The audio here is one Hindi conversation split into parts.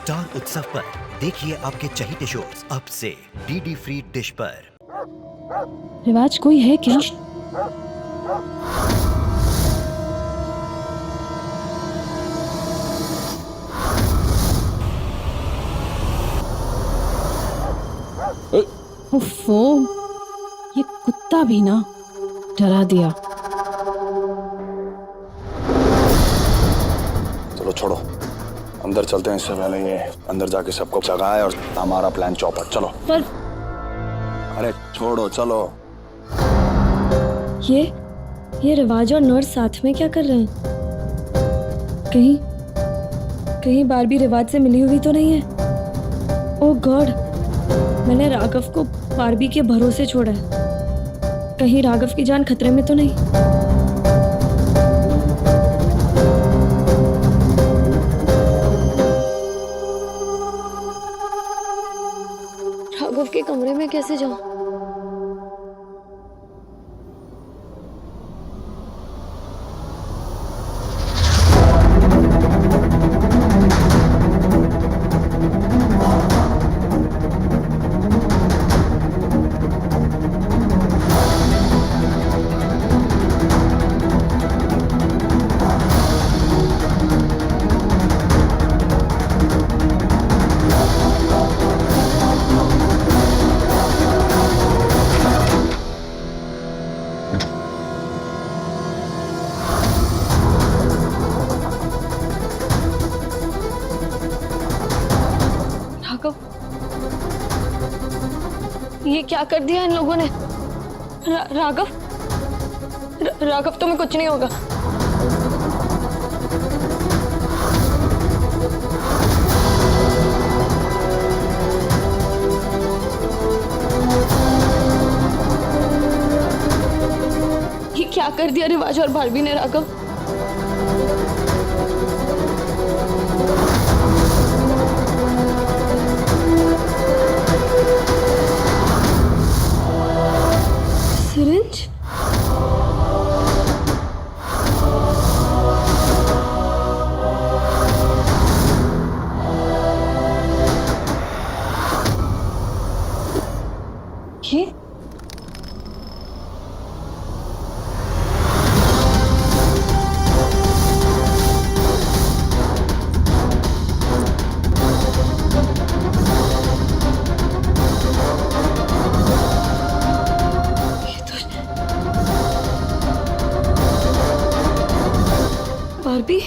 स्टार उत्सव पर देखिए आपके चहीते शोज अब से डीडी फ्री डिश पर। रिवाज कोई है क्या? उफ़्फ़ो, ये कुत्ता भी ना डरा दिया। चलो छोड़ो, अंदर चलते हैं। इससे पहले ये अंदर जाके सबको जगाए और हमारा प्लान चौपट। चलो। पर अरे छोड़ो, चलो। ये रिवाज और नर्स साथ में क्या कर रहे हैं? कहीं बारबी रिवाज से मिली हुई तो नहीं है? ओह गॉड, मैंने राघव को बारबी के भरोसे छोड़ा है। कहीं राघव की जान खतरे में तो नहीं? राघव के कमरे में कैसे जाऊं? ये क्या कर दिया इन लोगों ने? राघव राघव तुम्हें कुछ नहीं होगा। ये क्या कर दिया रिवाज और बारबी ने राघव? सिरिंज? ये बारबी?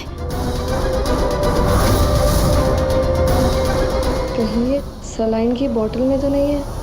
कहीं ये सलाइन की बोतल में तो नहीं है?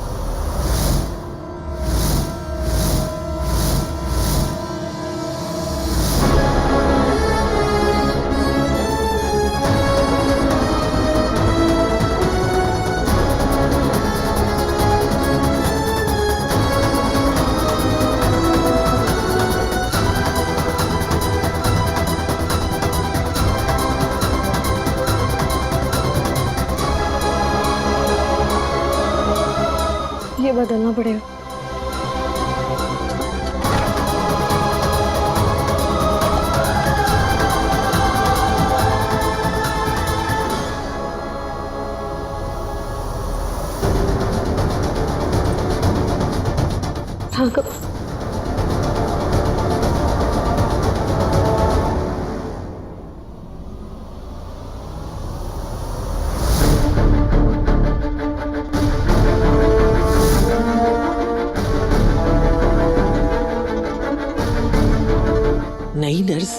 ये बदलना पड़ेगा। राघव, नई नर्स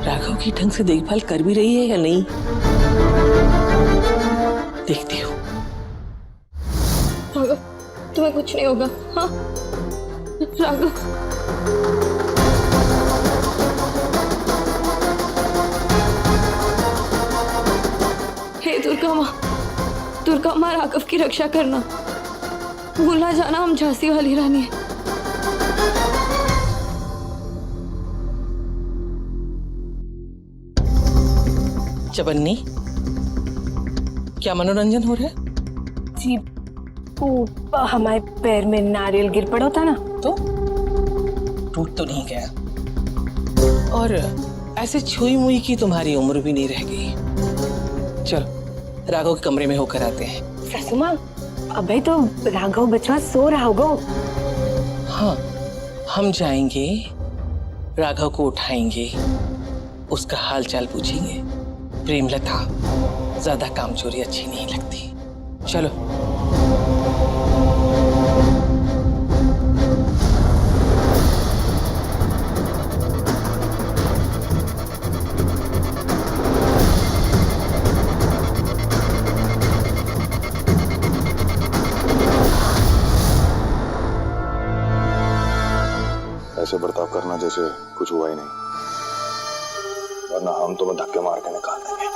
राघव की ढंग से देखभाल कर भी रही है या नहीं, देखती हूँ। राघव तुम्हें कुछ नहीं होगा, हाँ? राघव, हे दुर्गा माँ राघव की रक्षा करना। भूल ना जाना हम झांसी वाली रानी है। चबन्नी, क्या मनोरंजन हो रहा है? जी, वो हमारे पैर में नारियल गिर पड़ा था ना, तो टूट तो नहीं गया? और ऐसे छुई मुई की तुम्हारी उम्र भी नहीं रह गई। चलो राघव के कमरे में होकर आते हैं। सासू माँ, अबे तो राघव बचवा सो रहा होगा। हाँ, हम जाएंगे, राघव को उठाएंगे, उसका हाल चाल पूछेंगे। प्रेमलता, ज्यादा कामचोरी अच्छी नहीं लगती। चलो। ऐसे बर्ताव करना जैसे कुछ हुआ ही नहीं, वरना हम तुम्हें धक्के मार के निकाल देंगे।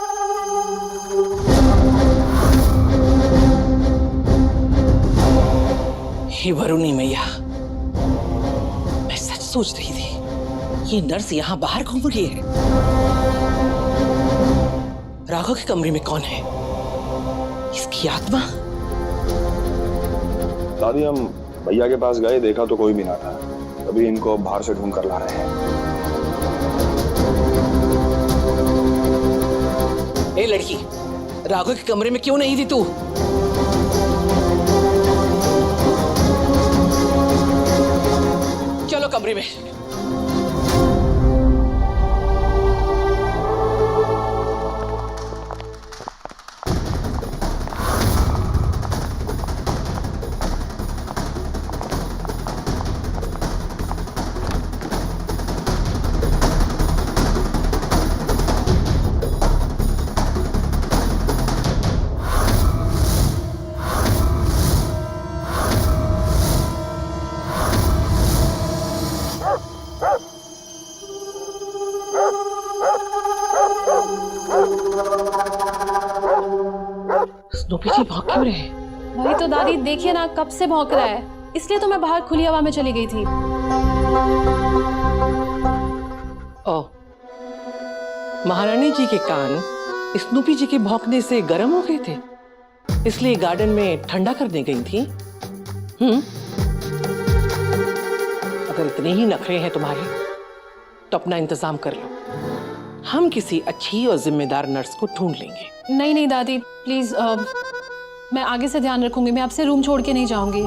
हे वरुणी मैया, मैं सच सोच रही थी ये नर्स यहाँ बाहर घूम रही है। राघव के कमरे में कौन है? इसकी आत्मा? दादी, हम भैया के पास गए, देखा तो कोई भी ना था, तभी इनको बाहर से ढूंढ कर ला रहे हैं। ए लड़की, राघव के कमरे में क्यों नहीं थी तू? चलो कमरे में। स्नूपी जी भौंक क्यों रहे हैं? वही तो दादी, देखिए ना कब से भौंक रहा है, इसलिए तो मैं बाहर खुली हवा में चली गई थी। ओ, महारानी जी के कान स्नूपी जी के भौंकने से गर्म हो गए थे, इसलिए गार्डन में ठंडा करने गई थी। अगर इतने ही नखरे हैं तुम्हारे तो अपना इंतजाम कर लो, हम किसी अच्छी और जिम्मेदार नर्स को ढूंढ लेंगे। नहीं नहीं दादी, प्लीज, मैं आगे से ध्यान रखूंगी। मैं आपसे रूम छोड़ के नहीं जाऊंगी।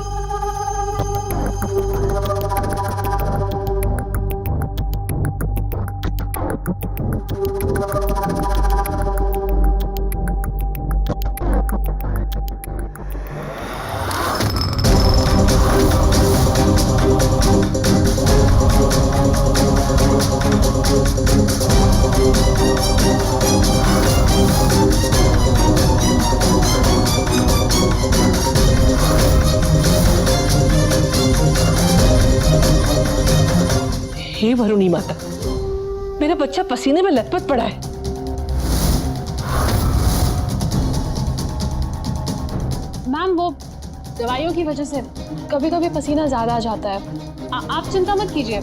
हे वरुणी माता, मेरा बच्चा पसीने में लथपथ पड़ा है। मैम, वो दवाइयों की वजह से कभी कभी पसीना ज्यादा आ जाता है। आप चिंता मत कीजिए।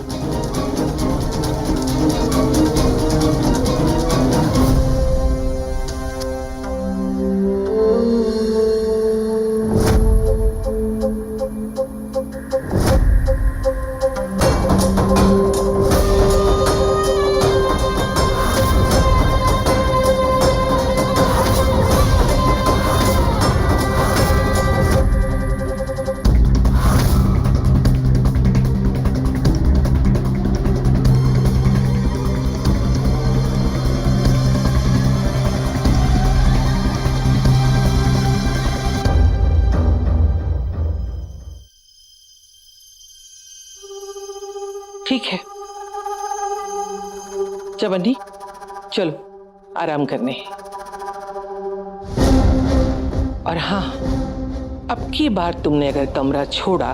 ठीक है चवन्नी, चलो आराम करने। और हाँ, अब की बार तुमने अगर कमरा छोड़ा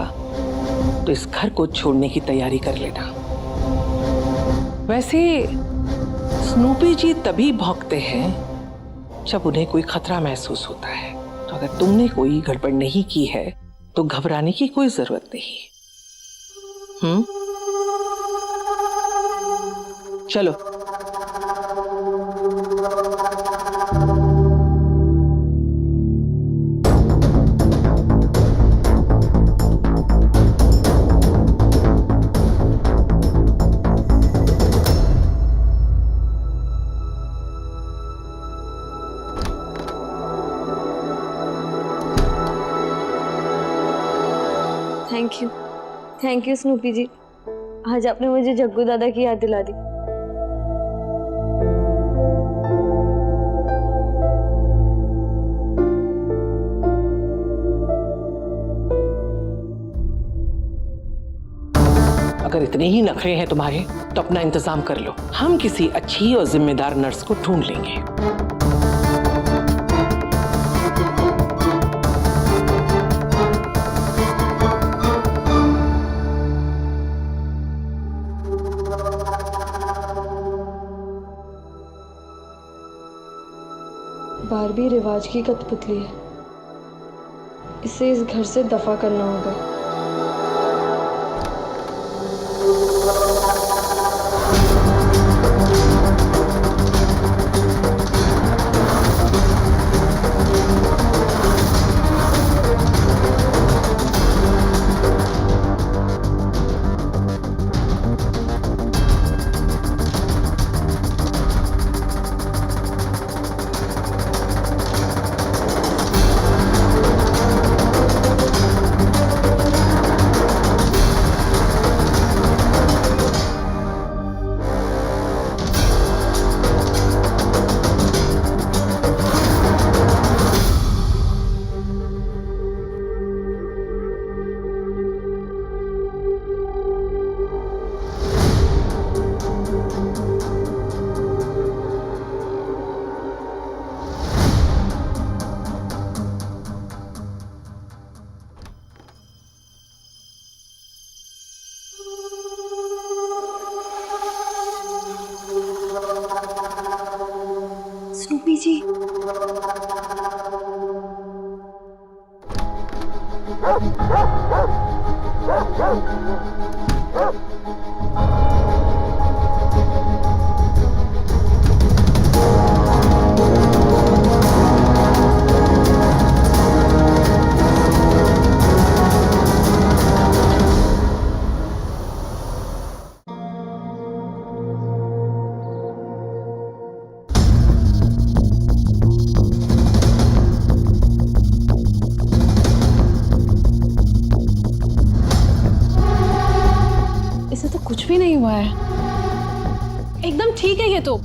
तो इस घर को छोड़ने की तैयारी कर लेना। वैसे स्नूपी जी तभी भौंकते हैं जब उन्हें कोई खतरा महसूस होता है, तो अगर तुमने कोई गड़बड़ नहीं की है तो घबराने की कोई जरूरत नहीं। चलो। थैंक यू स्नूपी जी। आज आपने मुझे जग्गू दादा की याद दिला दी। अगर इतने ही नखरे हैं तुम्हारे तो अपना इंतजाम कर लो, हम किसी अच्छी और जिम्मेदार नर्स को ढूंढ लेंगे। बारबी रिवाज की कठपुतली है, इसे इस घर से दफा करना होगा। स्नूपी जी, इसे तो कुछ भी नहीं हुआ है, एकदम ठीक है ये तो।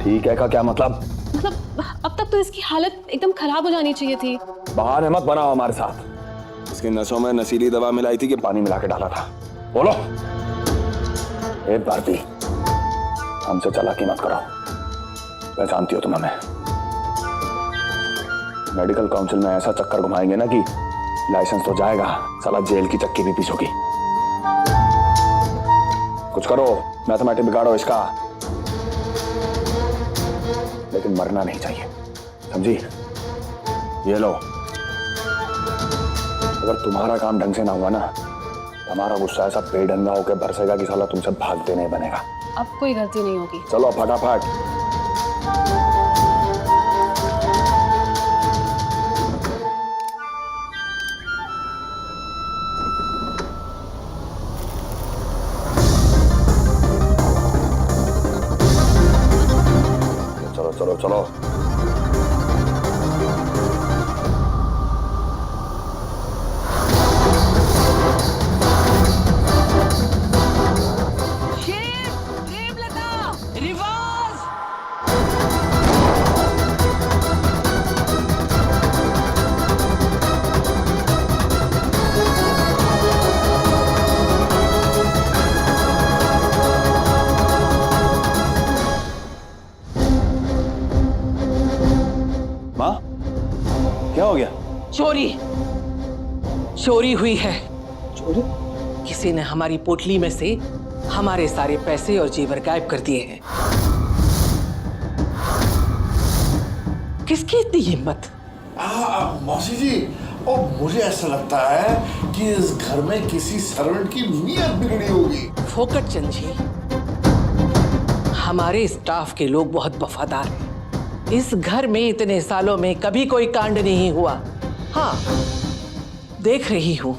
ठीक है का क्या मतलब? मतलब अब तक तो इसकी हालत एकदम खराब हो जानी चाहिए थी। बहाने मत बनाओ हमारे साथ। इसकी नसों में नशीली दवा मिलाई थी कि पानी मिला के डाला था? बोलो। ए बारबी, हमसे चालाकी मत करो, पहचानती हो तुम हमें। मेडिकल काउंसिल में ऐसा चक्कर घुमाएंगे ना कि लाइसेंस तो जाएगा, साला जेल की चक्की भी पीछोगी। कुछ करो, मैथमेटिक्स बिगाड़ो इसका, लेकिन मरना नहीं चाहिए, समझी? ये लो, अगर तुम्हारा काम ढंग से ना हुआ ना, हमारा गुस्सा ऐसा बेढंगा होकर बरसेगा कि साला तुमसे भागते नहीं बनेगा। अब कोई गलती नहीं होगी। चलो फटाफट। चलो चलो चलो। क्या हो गया? चोरी हुई है। चोरी? किसी ने हमारी पोटली में से हमारे सारे पैसे और जेवर गायब कर दिए हैं। किसकी इतनी हिम्मत? मौसी जी, और मुझे ऐसा लगता है कि इस घर में किसी सर्वेंट की नीयत बिगड़ी होगी। फोकट चंद जी, हमारे स्टाफ के लोग बहुत वफादार हैं। इस घर में इतने सालों में कभी कोई कांड नहीं हुआ। हाँ, देख रही हूं,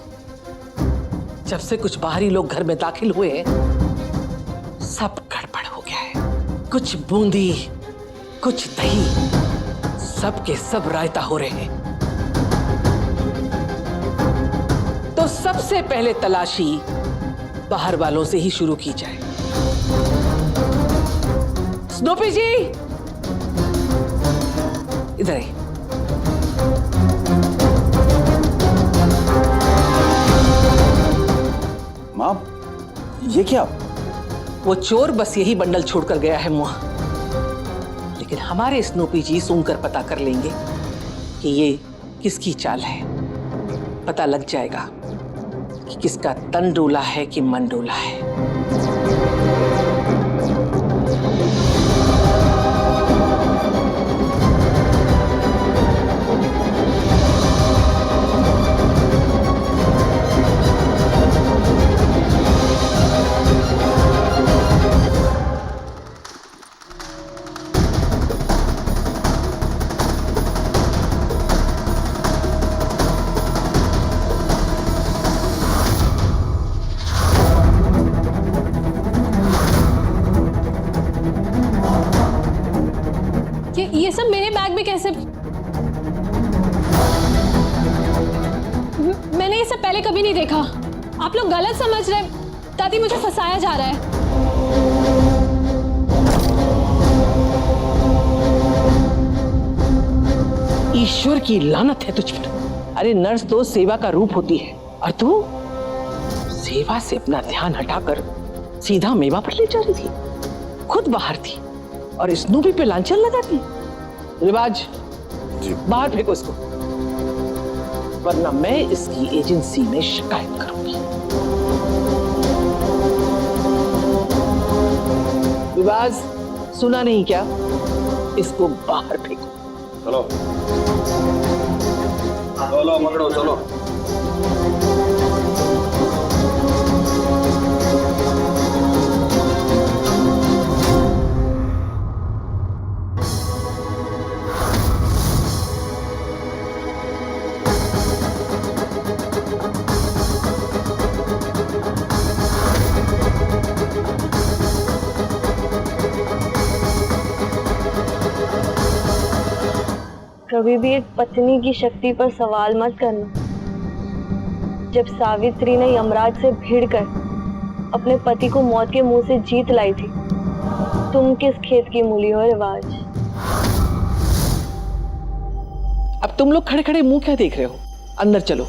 जब से कुछ बाहरी लोग घर में दाखिल हुए सब गड़बड़ हो गया है। कुछ बूंदी, कुछ दही, सब के सब रायता हो रहे हैं। तो सबसे पहले तलाशी बाहर वालों से ही शुरू की जाए। स्नूपी जी, इधर आइए। माँ, ये क्या? वो चोर बस यही बंडल छोड़कर गया है मुआ, लेकिन हमारे स्नूपी जी सूंघकर पता कर लेंगे कि ये किसकी चाल है। पता लग जाएगा कि किसका तन डोला है कि मन डोला है। ये सब मेरे बैग में कैसे? मैंने ये सब पहले कभी नहीं देखा। आप लोग गलत समझ रहे, दादी मुझे फंसाया जा रहा है। ईश्वर की लानत है तुझ पर। अरे नर्स तो सेवा का रूप होती है, और तू सेवा से अपना ध्यान हटाकर सीधा मेवा पर ले जा रही थी। खुद बाहर थी और स्नूपी पे लांछन लगाती। रिवाज जी। बाहर फेंको इसको, वरना मैं इसकी एजेंसी में शिकायत करूंगी। रिवाज, सुना नहीं क्या? इसको बाहर फेंको। चलो चलो पकड़ो, चलो। कभी भी एक पत्नी की शक्ति पर सवाल मत करना। जब सावित्री ने यमराज से भिड़कर अपने पति को मौत के मुंह से जीत लाई थी, तुम किस खेत की मूली हो रिवाज? अब तुम लोग खड़े खड़े मुंह क्या देख रहे हो? अंदर चलो।